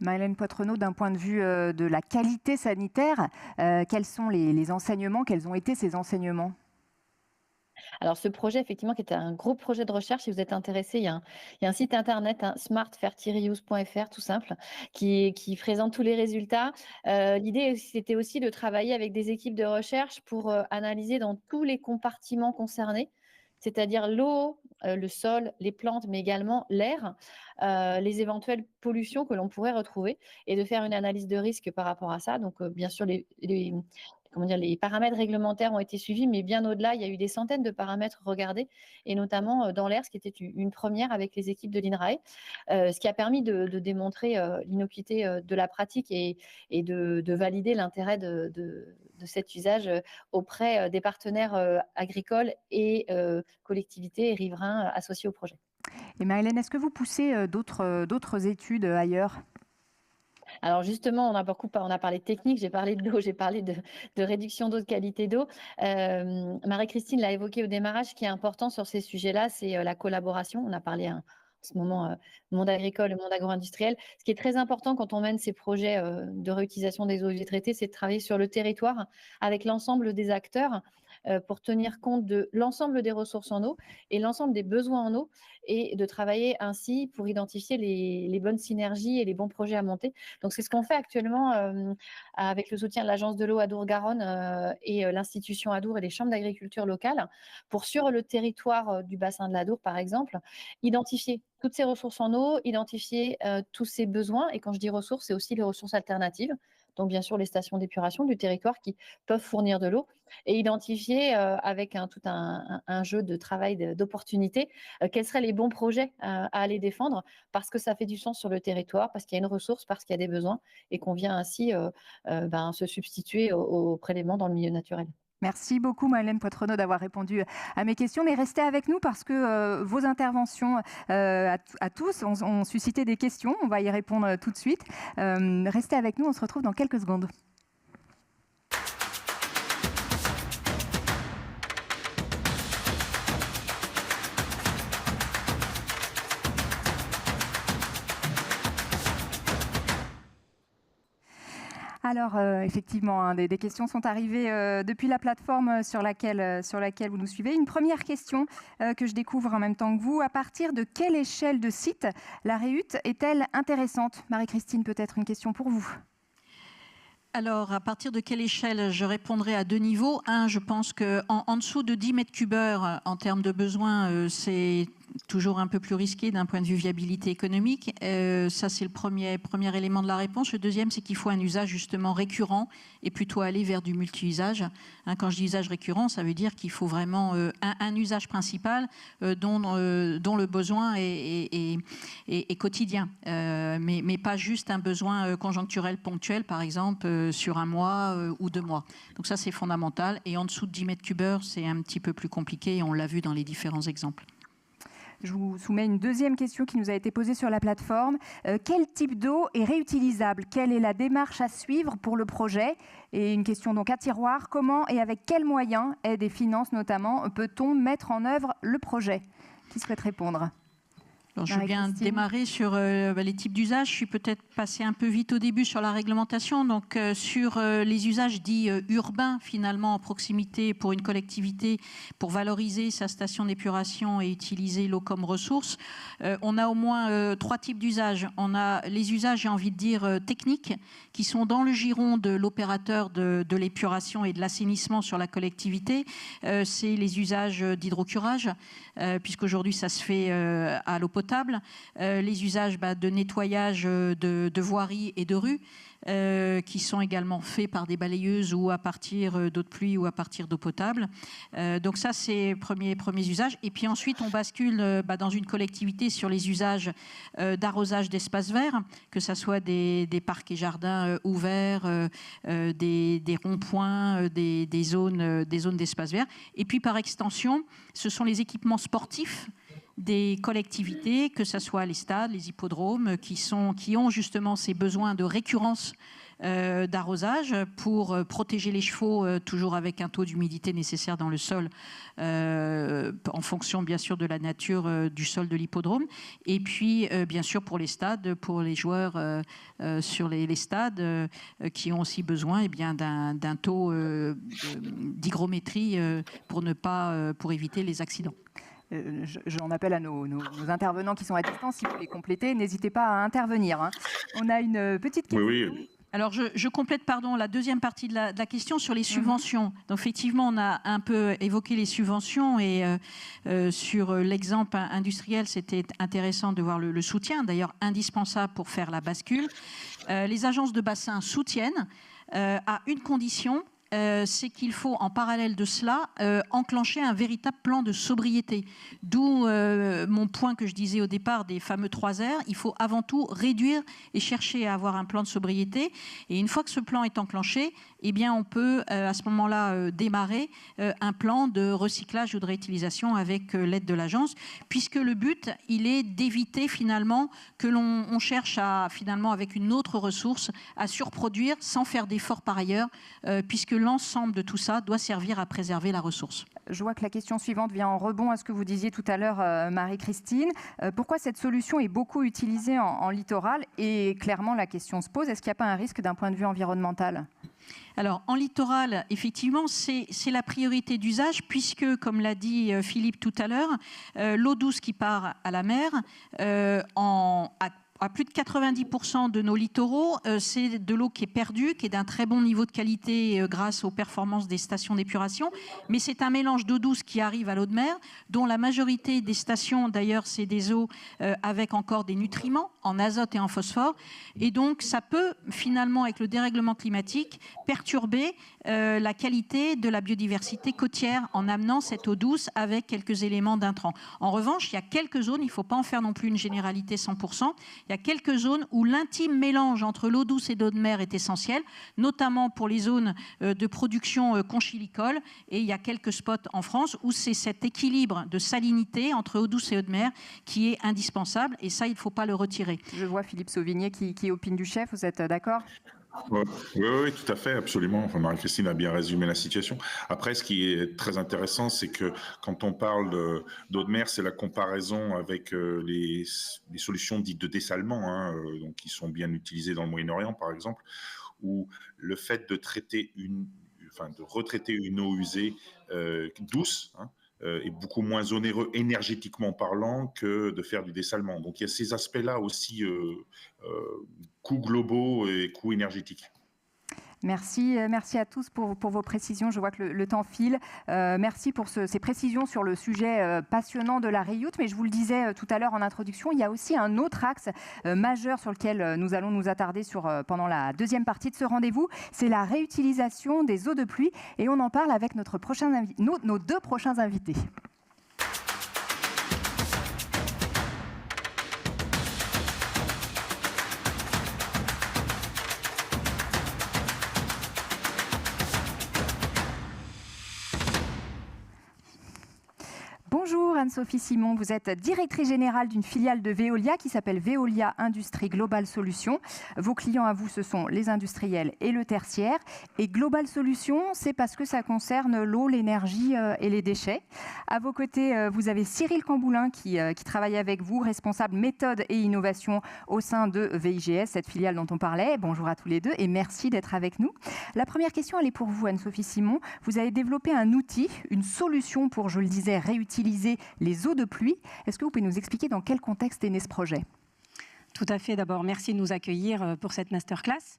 Malène Poitrenaud, d'un point de vue de la qualité sanitaire, quels sont les enseignements, quels ont été ces enseignements ? Alors, ce projet, effectivement, qui était un gros projet de recherche, si vous êtes intéressé, il y a un site internet, smartfertireuse.fr, tout simple, qui présente tous les résultats. L'idée, c'était aussi de travailler avec des équipes de recherche pour analyser dans tous les compartiments concernés, c'est-à-dire l'eau, le sol, les plantes, mais également l'air, les éventuelles pollutions que l'on pourrait retrouver, et de faire une analyse de risque par rapport à ça. Donc, bien sûr, les paramètres réglementaires ont été suivis, mais bien au-delà, il y a eu des centaines de paramètres regardés, et notamment dans l'air, ce qui était une première avec les équipes de l'INRAE, ce qui a permis de démontrer l'innocuité de la pratique et de valider l'intérêt de cet usage auprès des partenaires agricoles et collectivités et riverains associés au projet. Et Marie-Hélène, est-ce que vous poussez d'autres études ailleurs ? Alors justement, on a parlé de technique, j'ai parlé d'eau, j'ai parlé de réduction d'eau, de qualité d'eau. Marie-Christine l'a évoqué au démarrage, ce qui est important sur ces sujets-là, c'est la collaboration. On a parlé en ce moment monde agricole et monde agro-industriel. Ce qui est très important quand on mène ces projets de réutilisation des eaux usées traitées, c'est de travailler sur le territoire avec l'ensemble des acteurs pour tenir compte de l'ensemble des ressources en eau et l'ensemble des besoins en eau et de travailler ainsi pour identifier les bonnes synergies et les bons projets à monter. Donc, c'est ce qu'on fait actuellement avec le soutien de l'Agence de l'eau Adour-Garonne et l'institution Adour et les chambres d'agriculture locales pour, sur le territoire du bassin de l'Adour, par exemple, identifier toutes ces ressources en eau, identifier tous ces besoins. Et quand je dis ressources, c'est aussi les ressources alternatives. Donc, bien sûr, les stations d'épuration du territoire qui peuvent fournir de l'eau et identifier avec tout un jeu de travail d'opportunités quels seraient les bons projets à aller défendre parce que ça fait du sens sur le territoire, parce qu'il y a une ressource, parce qu'il y a des besoins et qu'on vient ainsi se substituer aux prélèvements dans le milieu naturel. Merci beaucoup, Maëlène Poitrenaud, d'avoir répondu à mes questions. Mais restez avec nous parce que vos interventions à tous ont suscité des questions. On va y répondre tout de suite. Restez avec nous, on se retrouve dans quelques secondes. Alors, effectivement, des questions sont arrivées depuis la plateforme sur laquelle vous nous suivez. Une première question que je découvre en même temps que vous. À partir de quelle échelle de site la REUT est-elle intéressante ? Marie-Christine, peut-être une question pour vous. Alors, à partir de quelle échelle? Je répondrai à deux niveaux. Un, je pense qu'en dessous de 10 mètres cubes heure, en termes de besoins, c'est toujours un peu plus risqué d'un point de vue viabilité économique. Ça, c'est le premier élément de la réponse. Le deuxième, c'est qu'il faut un usage justement récurrent et plutôt aller vers du multi-usage. Quand je dis usage récurrent, ça veut dire qu'il faut vraiment un usage principal dont le besoin est quotidien, mais pas juste un besoin conjoncturel ponctuel, par exemple, sur un mois ou 2 mois. Donc ça, c'est fondamental. Et en dessous de 10 mètres cubes heure, c'est un petit peu plus compliqué et on l'a vu dans les différents exemples. Je vous soumets une deuxième question qui nous a été posée sur la plateforme. Quel type d'eau est réutilisable? Quelle est la démarche à suivre pour le projet? Et une question donc à tiroir. Comment et avec quels moyens, aide et finances notamment, peut-on mettre en œuvre le projet? Qui souhaite répondre? Alors, je viens de démarrer sur les types d'usages. Je suis peut-être passée un peu vite au début sur la réglementation. Donc, sur les usages dits urbains, finalement, en proximité pour une collectivité, pour valoriser sa station d'épuration et utiliser l'eau comme ressource, on a au moins 3 types d'usages. On a les usages, j'ai envie de dire, techniques, qui sont dans le giron de l'opérateur de l'épuration et de l'assainissement sur la collectivité. C'est les usages d'hydrocurage, puisqu'aujourd'hui, ça se fait à l'eau potable. Les usages de nettoyage de voiries et de rues qui sont également faits par des balayeuses ou à partir d'eau de pluie ou à partir d'eau potable. Donc ça, c'est premiers usages. Et puis ensuite, on bascule dans une collectivité sur les usages d'arrosage d'espaces verts, que ce soit des parcs et jardins ouverts, des ronds-points, des zones d'espaces verts. Et puis par extension, ce sont les équipements sportifs des collectivités, que ce soit les stades, les hippodromes, qui ont justement ces besoins de récurrence d'arrosage pour protéger les chevaux, toujours avec un taux d'humidité nécessaire dans le sol, en fonction bien sûr de la nature du sol de l'hippodrome. Et puis bien sûr pour les stades, pour les joueurs sur les stades qui ont aussi besoin d'un taux d'hygrométrie pour éviter les accidents. J'en appelle à nos intervenants qui sont à distance. Si vous voulez compléter, n'hésitez pas à intervenir. On a une petite question. Oui. Alors, je complète, la deuxième partie de la question sur les subventions. Donc, effectivement, on a un peu évoqué les subventions et sur l'exemple industriel, c'était intéressant de voir le soutien, d'ailleurs indispensable pour faire la bascule. Les agences de bassin soutiennent à une condition, c'est qu'il faut en parallèle de cela enclencher un véritable plan de sobriété. D'où mon point que je disais au départ des fameux 3 R. Il faut avant tout réduire et chercher à avoir un plan de sobriété. Et une fois que ce plan est enclenché, eh bien on peut à ce moment-là démarrer un plan de recyclage ou de réutilisation avec l'aide de l'agence, puisque le but, il est d'éviter finalement que l'on cherche à, finalement avec une autre ressource, à surproduire sans faire d'effort par ailleurs, puisque l'ensemble de tout ça doit servir à préserver la ressource. Je vois que la question suivante vient en rebond à ce que vous disiez tout à l'heure, Marie-Christine. Pourquoi cette solution est beaucoup utilisée en littoral? Et clairement, la question se pose, est-ce qu'il n'y a pas un risque d'un point de vue environnemental? Alors, en littoral, effectivement, c'est la priorité d'usage puisque, comme l'a dit Philippe tout à l'heure, l'eau douce qui part à la mer, à plus de 90% de nos littoraux, c'est de l'eau qui est perdue, qui est d'un très bon niveau de qualité grâce aux performances des stations d'épuration. Mais c'est un mélange d'eau douce qui arrive à l'eau de mer, dont la majorité des stations, d'ailleurs, c'est des eaux avec encore des nutriments en azote et en phosphore. Et donc, ça peut finalement, avec le dérèglement climatique, perturber la qualité de la biodiversité côtière en amenant cette eau douce avec quelques éléments d'intrants. En revanche, il y a quelques zones, il ne faut pas en faire non plus une généralité 100%, il y a quelques zones où l'intime mélange entre l'eau douce et l'eau de mer est essentiel, notamment pour les zones de production conchilicole. Et il y a quelques spots en France où c'est cet équilibre de salinité entre eau douce et eau de mer qui est indispensable. Et ça, il ne faut pas le retirer. Je vois Philippe Sauvigné qui opine du chef. Vous êtes d'accord ? Oui, tout à fait, absolument. Enfin, Marie-Christine a bien résumé la situation. Après, ce qui est très intéressant, c'est que quand on parle d'eau de mer, c'est la comparaison avec les solutions dites de dessalement, donc qui sont bien utilisées dans le Moyen-Orient, par exemple, où le fait de retraiter une eau usée douce, est beaucoup moins onéreux énergétiquement parlant que de faire du dessalement. Donc il y a ces aspects-là aussi, coûts globaux et coûts énergétiques. Merci à tous pour vos précisions. Je vois que le temps file. Merci pour ces précisions sur le sujet passionnant de la reuse. Mais je vous le disais tout à l'heure en introduction, il y a aussi un autre axe majeur sur lequel nous allons nous attarder pendant la deuxième partie de ce rendez-vous. C'est la réutilisation des eaux de pluie. Et on en parle avec nos deux prochains invités. Bonjour Anne-Sophie Simon, vous êtes directrice générale d'une filiale de Veolia qui s'appelle Veolia Industrie Global Solutions. Vos clients à vous, ce sont les industriels et le tertiaire. Et Global Solutions, c'est parce que ça concerne l'eau, l'énergie et les déchets. À vos côtés, vous avez Cyril Camboulin qui travaille avec vous, responsable méthode et innovation au sein de VIGS, cette filiale dont on parlait. Bonjour à tous les deux et merci d'être avec nous. La première question, elle est pour vous Anne-Sophie Simon. Vous avez développé un outil, une solution pour, je le disais, réutiliser les eaux de pluie. Est-ce que vous pouvez nous expliquer dans quel contexte est né ce projet ? Tout à fait. D'abord, merci de nous accueillir pour cette masterclass.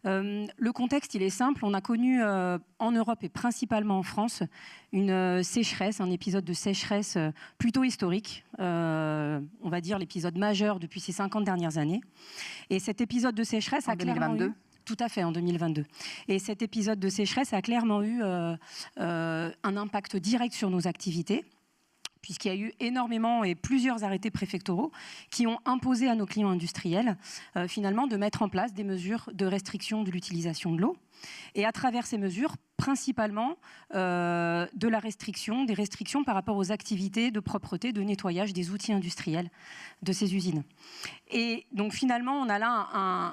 Le contexte, il est simple. On a connu en Europe et principalement en France une sécheresse, un épisode de sécheresse plutôt historique. On va dire l'épisode majeur depuis ces 50 dernières années. Et cet épisode de sécheresse a clairement 2022. Tout à fait, en 2022. Et cet épisode de sécheresse a clairement eu un impact direct sur nos activités, puisqu'il y a eu énormément et plusieurs arrêtés préfectoraux qui ont imposé à nos clients industriels finalement de mettre en place des mesures de restriction de l'utilisation de l'eau. Et à travers ces mesures, principalement des restrictions par rapport aux activités de propreté, de nettoyage des outils industriels de ces usines. Et donc finalement, on a là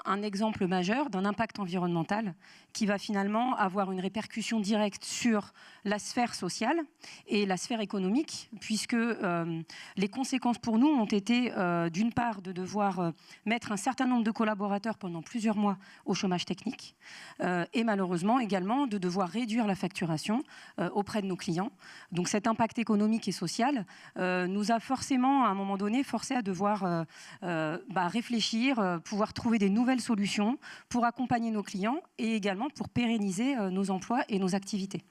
un exemple majeur d'un impact environnemental qui va finalement avoir une répercussion directe sur la sphère sociale et la sphère économique, puisque les conséquences pour nous ont été d'une part de devoir mettre un certain nombre de collaborateurs pendant plusieurs mois au chômage technique et malheureusement également de devoir réduire la facturation auprès de nos clients. Donc cet impact économique et social nous a forcément à un moment donné forcé à devoir réfléchir, pouvoir trouver des nouvelles solutions pour accompagner nos clients et également pour pérenniser nos emplois et nos activités.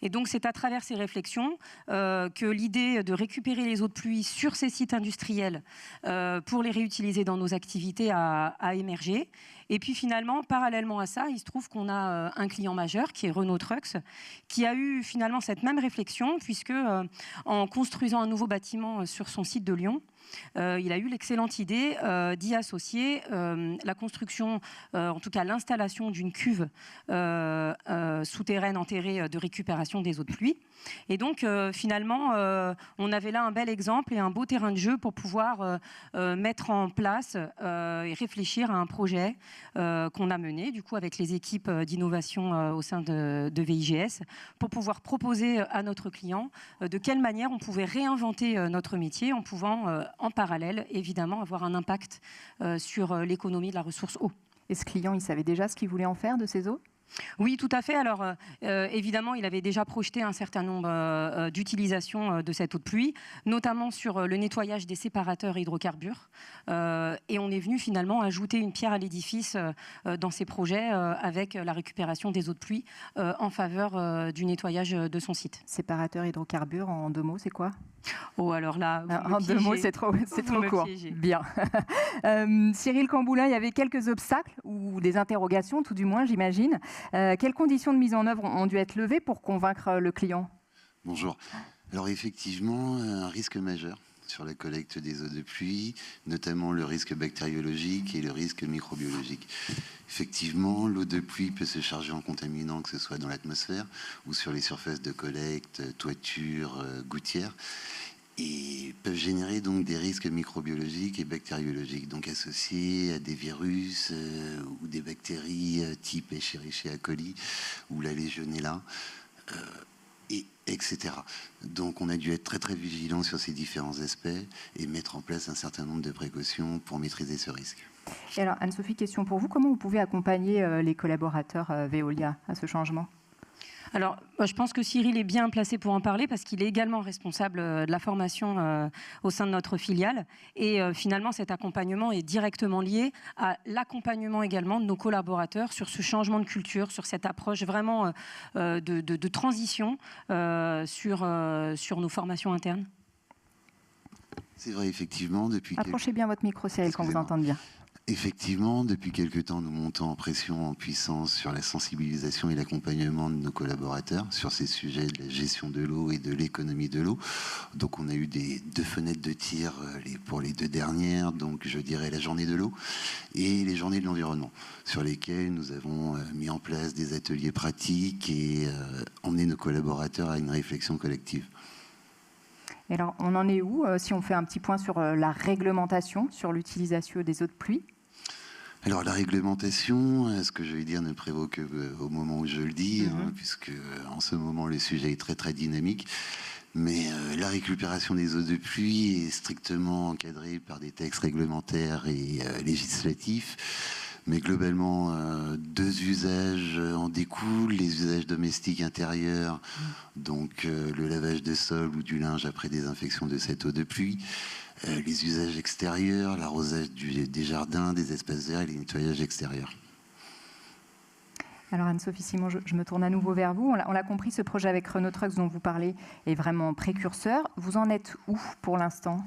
Et donc, c'est à travers ces réflexions que l'idée de récupérer les eaux de pluie sur ces sites industriels pour les réutiliser dans nos activités a émergé. Et puis finalement, parallèlement à ça, il se trouve qu'on a un client majeur qui est Renault Trucks, qui a eu finalement cette même réflexion, puisque en construisant un nouveau bâtiment sur son site de Lyon, il a eu l'excellente idée d'y associer la construction, en tout cas l'installation d'une cuve souterraine enterrée de récupération des eaux de pluie. Et donc, finalement, on avait là un bel exemple et un beau terrain de jeu pour pouvoir mettre en place et réfléchir à un projet qu'on a mené, du coup, avec les équipes d'innovation au sein de VIGS, pour pouvoir proposer à notre client de quelle manière on pouvait réinventer notre métier en pouvant, en parallèle, évidemment, avoir un impact sur l'économie de la ressource eau. Et ce client, il savait déjà ce qu'il voulait en faire de ces eaux ? Oui, tout à fait. Alors, évidemment, il avait déjà projeté un certain nombre d'utilisations de cette eau de pluie, notamment sur le nettoyage des séparateurs hydrocarbures. Et on est venu finalement ajouter une pierre à l'édifice dans ces projets avec la récupération des eaux de pluie en faveur du nettoyage de son site. Séparateur hydrocarbures, en 2 mots, c'est quoi ? Oh, alors là, en 2 mots, c'est trop court. Piégez. Bien. Cyril Camboulin, il y avait quelques obstacles ou des interrogations, tout du moins, j'imagine. Quelles conditions de mise en œuvre ont dû être levées pour convaincre le client ? Bonjour. Alors effectivement, un risque majeur sur la collecte des eaux de pluie, notamment le risque bactériologique et le risque microbiologique. Effectivement, l'eau de pluie peut se charger en contaminants, que ce soit dans l'atmosphère ou sur les surfaces de collecte, toitures, gouttières, et peuvent générer donc des risques microbiologiques et bactériologiques, donc associés à des virus ou des bactéries type Escherichia coli ou la Legionella, etc. Donc on a dû être très très vigilant sur ces différents aspects et mettre en place un certain nombre de précautions pour maîtriser ce risque. Et alors Anne-Sophie, question pour vous, comment vous pouvez accompagner les collaborateurs Veolia à ce changement ? Alors, je pense que Cyril est bien placé pour en parler parce qu'il est également responsable de la formation au sein de notre filiale. Et finalement, cet accompagnement est directement lié à l'accompagnement également de nos collaborateurs sur ce changement de culture, sur cette approche vraiment de transition sur nos formations internes. C'est vrai, effectivement, depuis... Approchez bien votre micro, Cyril, qu'on vous entende bien. Effectivement, depuis quelque temps, nous montons en pression, en puissance sur la sensibilisation et l'accompagnement de nos collaborateurs sur ces sujets de la gestion de l'eau et de l'économie de l'eau. Donc on a eu 2 fenêtres de tir pour les 2 dernières, donc je dirais la journée de l'eau et les journées de l'environnement, sur lesquelles nous avons mis en place des ateliers pratiques et emmené nos collaborateurs à une réflexion collective. Et alors, on en est où si on fait un petit point sur la réglementation, sur l'utilisation des eaux de pluie ? Alors la réglementation, ce que je vais dire ne prévaut qu'au moment où je le dis, puisque en ce moment le sujet est très très dynamique. Mais la récupération des eaux de pluie est strictement encadrée par des textes réglementaires et législatifs. Mais globalement, 2 usages en découlent, les usages domestiques intérieurs, donc le lavage de sol ou du linge après désinfection de cette eau de pluie, les usages extérieurs, l'arrosage des jardins, des espaces verts et les nettoyages extérieurs. Alors Anne-Sophie Simon, je me tourne à nouveau vers vous. On l'a compris, ce projet avec Renault Trucks dont vous parlez est vraiment précurseur. Vous en êtes où pour l'instant ?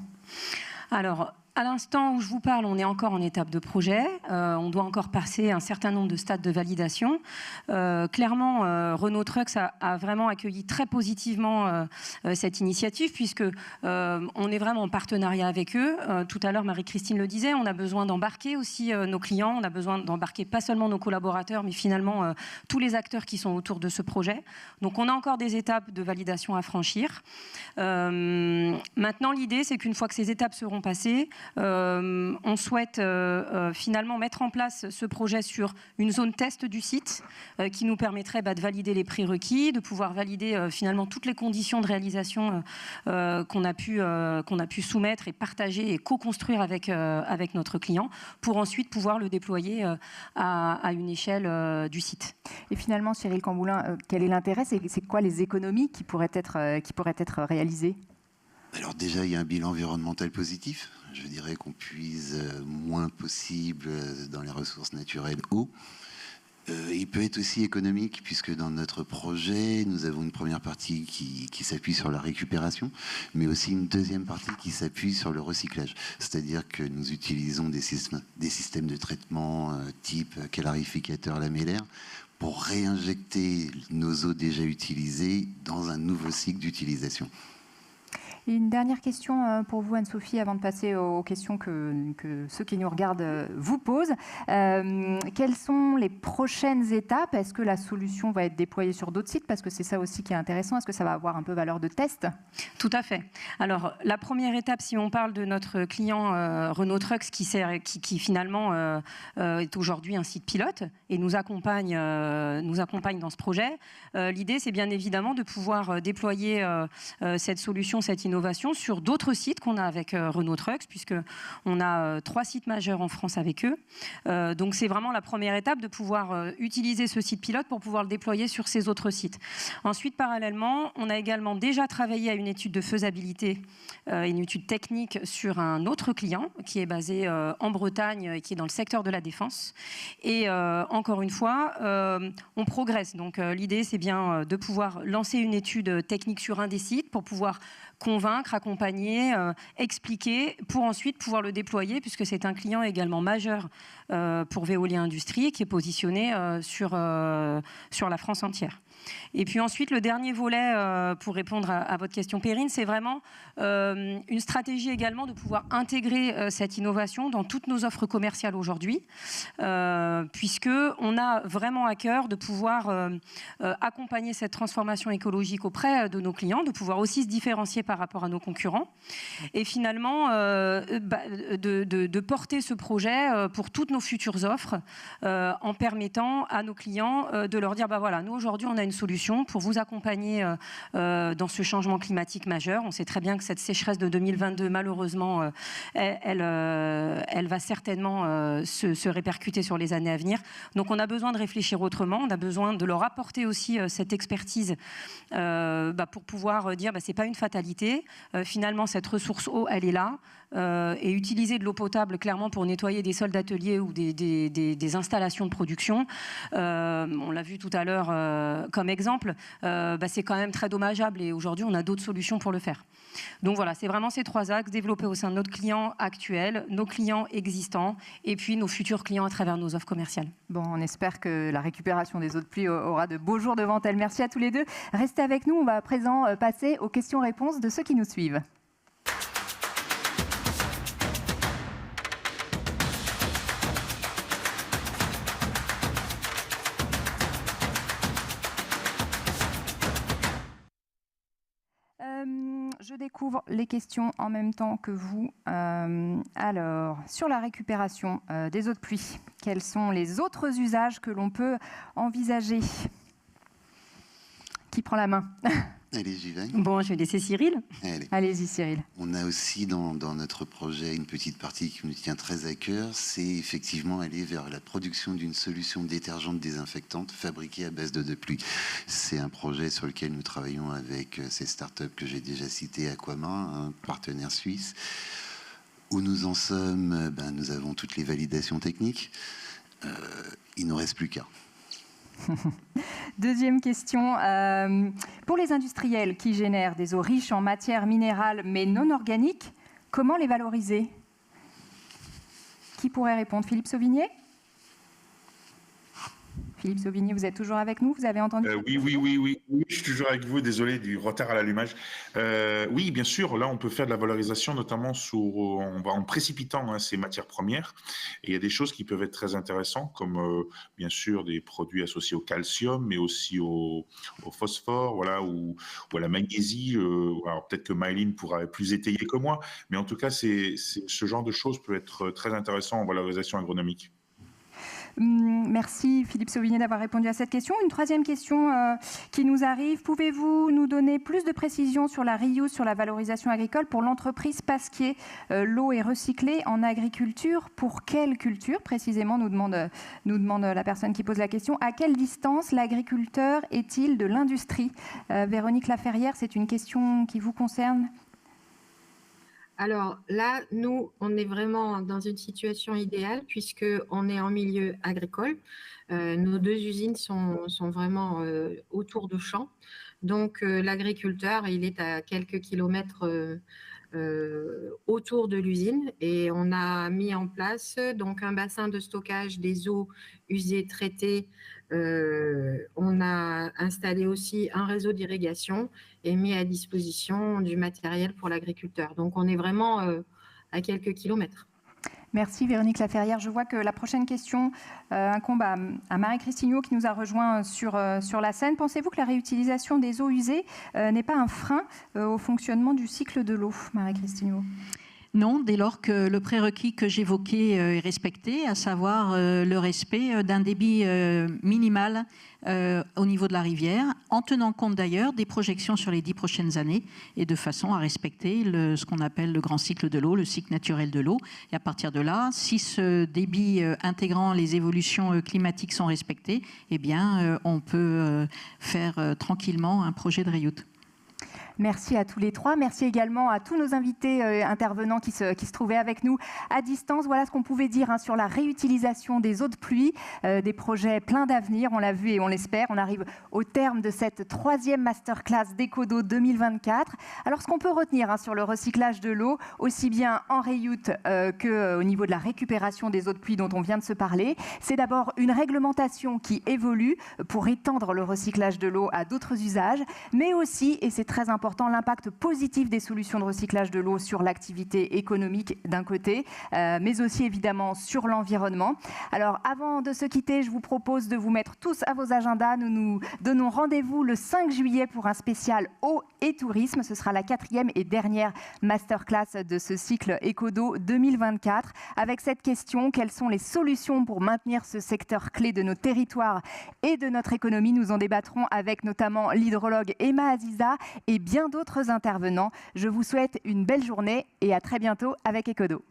Alors, à l'instant où je vous parle, on est encore en étape de projet. On doit encore passer un certain nombre de stades de validation. Clairement, Renault Trucks a vraiment accueilli très positivement cette initiative, puisque on est vraiment en partenariat avec eux. Tout à l'heure, Marie-Christine le disait, on a besoin d'embarquer aussi nos clients. On a besoin d'embarquer pas seulement nos collaborateurs, mais finalement tous les acteurs qui sont autour de ce projet. Donc, on a encore des étapes de validation à franchir. Maintenant, l'idée, c'est qu'une fois que ces étapes seront passées, on souhaite finalement mettre en place ce projet sur une zone test du site qui nous permettrait de valider les prérequis, de pouvoir valider finalement toutes les conditions de réalisation qu'on a pu soumettre et partager et co-construire avec notre client pour ensuite pouvoir le déployer à une échelle du site. Et finalement, Cyril Camboulin, quel est l'intérêt ? C'est quoi les économies qui pourraient être réalisées ? Alors déjà, il y a un bilan environnemental positif. Je dirais qu'on puise moins possible dans les ressources naturelles eau. Il peut être aussi économique, puisque dans notre projet, nous avons une première partie qui s'appuie sur la récupération, mais aussi une deuxième partie qui s'appuie sur le recyclage. C'est-à-dire que nous utilisons des systèmes de traitement type calarificateur lamellaire pour réinjecter nos eaux déjà utilisées dans un nouveau cycle d'utilisation. Et une dernière question pour vous, Anne-Sophie, avant de passer aux questions que ceux qui nous regardent vous posent. Quelles sont les prochaines étapes? Est-ce que la solution va être déployée sur d'autres sites? Parce que c'est ça aussi qui est intéressant. Est-ce que ça va avoir un peu valeur de test? Tout à fait. Alors, la première étape, si on parle de notre client Renault Trucks, qui finalement est aujourd'hui un site pilote et nous accompagne dans ce projet, l'idée, c'est bien évidemment de pouvoir déployer cette solution, cette innovation sur d'autres sites qu'on a avec Renault Trucks, puisqu'on a 3 sites majeurs en France avec eux. Donc, c'est vraiment la première étape de pouvoir utiliser ce site pilote pour pouvoir le déployer sur ces autres sites. Ensuite, parallèlement, on a également déjà travaillé à une étude de faisabilité, une étude technique sur un autre client qui est basé en Bretagne et qui est dans le secteur de la défense. Et encore une fois, on progresse. Donc, l'idée, c'est bien de pouvoir lancer une étude technique sur un des sites pour pouvoir convaincre, accompagner, expliquer, pour ensuite pouvoir le déployer, puisque c'est un client également majeur pour Veolia Industrie, qui est positionné sur la France entière. Et puis ensuite, le dernier volet, pour répondre à votre question, Perrine, c'est vraiment une stratégie également de pouvoir intégrer cette innovation dans toutes nos offres commerciales aujourd'hui, puisqu'on a vraiment à cœur de pouvoir accompagner cette transformation écologique auprès de nos clients, de pouvoir aussi se différencier par rapport à nos concurrents, et finalement de porter ce projet pour toutes nos futures offres, en permettant à nos clients de leur dire, voilà, nous aujourd'hui on a une solution pour vous accompagner dans ce changement climatique majeur. On sait très bien que cette sécheresse de 2022, malheureusement, elle va certainement se répercuter sur les années à venir. Donc on a besoin de réfléchir autrement, on a besoin de leur apporter aussi cette expertise pour pouvoir dire c'est pas une fatalité. Finalement, cette ressource eau, elle est là. Et utiliser de l'eau potable clairement pour nettoyer des sols d'atelier ou des installations de production, on l'a vu tout à l'heure comme exemple, c'est quand même très dommageable et aujourd'hui on a d'autres solutions pour le faire. Donc voilà, c'est vraiment ces 3 axes développés au sein de notre client actuel, nos clients existants et puis nos futurs clients à travers nos offres commerciales. Bon, on espère que la récupération des eaux de pluie aura de beaux jours devant elle. Merci à tous les deux. Restez avec nous, on va à présent passer aux questions-réponses de ceux qui nous suivent. Je découvre les questions en même temps que vous. Alors, sur la récupération des eaux de pluie, quels sont les autres usages que l'on peut envisager? Qui prend la main? Allez, j'y vais. Bon, je vais laisser Cyril. Allez-y, Cyril. On a aussi dans notre projet une petite partie qui nous tient très à cœur, c'est effectivement aller vers la production d'une solution détergente désinfectante fabriquée à base d'eau de pluie. C'est un projet sur lequel nous travaillons avec ces startups que j'ai déjà citées, Aquama, un partenaire suisse. Où nous en sommes, nous avons toutes les validations techniques. Il ne nous reste plus qu'à. Deuxième question. Pour les industriels qui génèrent des eaux riches en matières minérales mais non organiques, comment les valoriser? Qui pourrait répondre? Philippe Sauvigné? Philippe Sauvigny, vous êtes toujours avec nous? Vous avez entendu? Oui, je suis toujours avec vous. Désolé du retard à l'allumage. Oui, bien sûr. Là, on peut faire de la valorisation, notamment en précipitant ces matières premières. Et il y a des choses qui peuvent être très intéressantes, comme bien sûr des produits associés au calcium, mais aussi au phosphore, voilà, ou à la magnésie. Alors peut-être que Maëline pourra plus étayer que moi, mais en tout cas, ce genre de choses peut être très intéressant en valorisation agronomique. Merci Philippe Sauvigné d'avoir répondu à cette question. Une troisième question qui nous arrive. Pouvez-vous nous donner plus de précisions sur la reuse, sur la valorisation agricole pour l'entreprise Pasquier? L'eau est recyclée en agriculture. Pour quelle culture précisément, nous demande la personne qui pose la question. À quelle distance l'agriculteur est-il de l'industrie? Véronique Laferrière, c'est une question qui vous concerne? Alors là, nous, on est vraiment dans une situation idéale puisqu'on est en milieu agricole. Nos 2 usines sont vraiment autour de champs. Donc l'agriculteur, il est à quelques kilomètres autour de l'usine, et on a mis en place donc un bassin de stockage des eaux usées traitées. On a installé aussi un réseau d'irrigation et mis à disposition du matériel pour l'agriculteur. Donc on est vraiment à quelques kilomètres. Merci Véronique Laferrière. Je vois que la prochaine question incombe à Marie-Christine qui nous a rejoint sur la scène. Pensez-vous que la réutilisation des eaux usées n'est pas un frein au fonctionnement du cycle de l'eau, Marie-Christine? Non, dès lors que le prérequis que j'évoquais est respecté, à savoir le respect d'un débit minimal au niveau de la rivière, en tenant compte d'ailleurs des projections sur les 10 prochaines années et de façon à respecter ce qu'on appelle le grand cycle de l'eau, le cycle naturel de l'eau. Et à partir de là, si ce débit intégrant les évolutions climatiques sont respectés, eh bien, on peut faire tranquillement un projet de REUT. Merci à tous les trois. Merci également à tous nos invités intervenants qui se trouvaient avec nous à distance. Voilà ce qu'on pouvait dire sur la réutilisation des eaux de pluie, des projets pleins d'avenir, on l'a vu et on l'espère. On arrive au terme de cette 3e masterclass d'Ecodo 2024. Alors ce qu'on peut retenir sur le recyclage de l'eau, aussi bien en REUT qu'au niveau de la récupération des eaux de pluie dont on vient de se parler, c'est d'abord une réglementation qui évolue pour étendre le recyclage de l'eau à d'autres usages, mais aussi, et c'est très important, l'impact positif des solutions de recyclage de l'eau sur l'activité économique d'un côté, mais aussi évidemment sur l'environnement. Alors avant de se quitter, je vous propose de vous mettre tous à vos agendas. Nous nous donnons rendez-vous le 5 juillet pour un spécial eau et tourisme. Ce sera la 4e et dernière masterclass de ce cycle Ecodo 2024. Avec cette question, quelles sont les solutions pour maintenir ce secteur clé de nos territoires et de notre économie? Nous en débattrons avec notamment l'hydrologue Emma Aziza et bien d'autres intervenants. Je vous souhaite une belle journée et à très bientôt avec Ecodo.